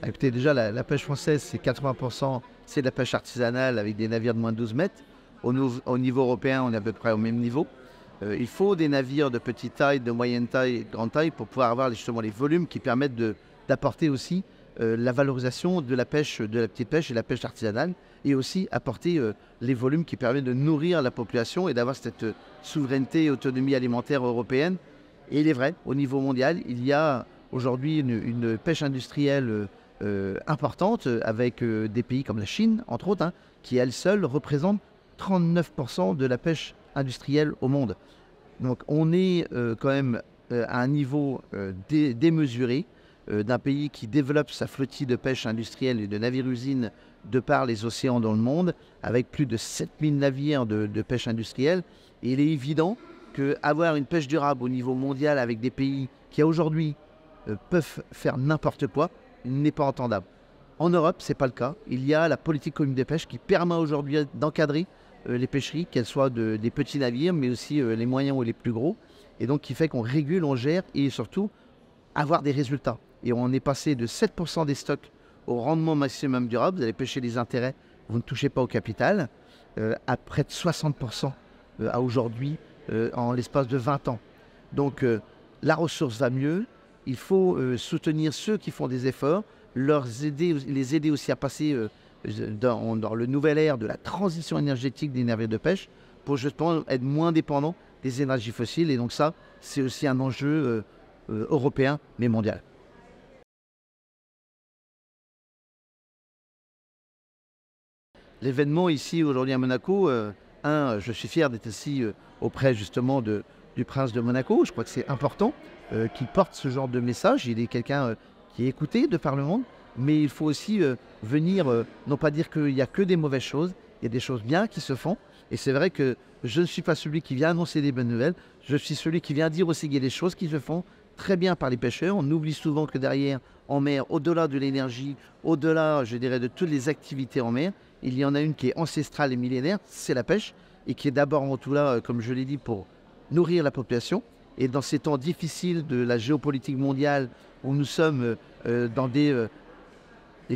Écoutez, déjà, la pêche française, c'est 80%, c'est de la pêche artisanale avec des navires de moins de 12 mètres. Au niveau européen, on est à peu près au même niveau. Il faut des navires de petite taille, de moyenne taille et de grande taille pour pouvoir avoir justement les volumes qui permettent d'apporter aussi la valorisation de la pêche, de la petite pêche et la pêche artisanale, et aussi apporter les volumes qui permettent de nourrir la population et d'avoir cette souveraineté et autonomie alimentaire européenne. Et il est vrai, au niveau mondial, il y a aujourd'hui une pêche industrielle importante avec des pays comme la Chine, entre autres, hein, qui elle seule représente 39% de la pêche industrielle au monde. Donc on est quand même à un niveau démesuré d'un pays qui développe sa flottille de pêche industrielle et de navires-usines de par les océans dans le monde, avec plus de 7000 navires de pêche industrielle. Et il est évident qu'avoir une pêche durable au niveau mondial avec des pays qui aujourd'hui peuvent faire n'importe quoi n'est pas entendable. En Europe, ce n'est pas le cas. Il y a la politique commune des pêches qui permet aujourd'hui d'encadrer les pêcheries, qu'elles soient des petits navires, mais aussi les moyens ou les plus gros. Et donc, qui fait qu'on régule, on gère et surtout avoir des résultats. Et on est passé de 7% des stocks au rendement maximum durable. Vous allez pêcher les intérêts, vous ne touchez pas au capital, à près de 60% à aujourd'hui, en l'espace de 20 ans. Donc, la ressource va mieux. Il faut soutenir ceux qui font des efforts, les aider aussi à passer dans le nouvel ère de la transition énergétique des navires de pêche pour justement être moins dépendants des énergies fossiles. Et donc ça, c'est aussi un enjeu européen, mais mondial. L'événement ici aujourd'hui à Monaco, je suis fier d'être ici auprès justement du prince de Monaco. Je crois que c'est important qu'il porte ce genre de message. Il est quelqu'un qui est écouté de par le monde, mais il faut aussi venir, non pas dire qu'il n'y a que des mauvaises choses, il y a des choses bien qui se font. Et c'est vrai que je ne suis pas celui qui vient annoncer des bonnes nouvelles, je suis celui qui vient dire aussi qu'il y a des choses qui se font très bien par les pêcheurs. On oublie souvent que derrière, en mer, au-delà de l'énergie, au-delà, je dirais, de toutes les activités en mer, il y en a une qui est ancestrale et millénaire, c'est la pêche, et qui est d'abord en tout là, comme je l'ai dit, pour nourrir la population. Et dans ces temps difficiles de la géopolitique mondiale, où nous sommes dans des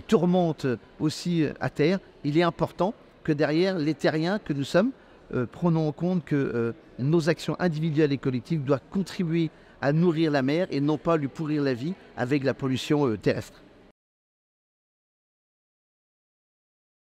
tourmentes aussi à terre, il est important que derrière les terriens que nous sommes, prenons en compte que nos actions individuelles et collectives doivent contribuer à nourrir la mer et non pas lui pourrir la vie avec la pollution terrestre.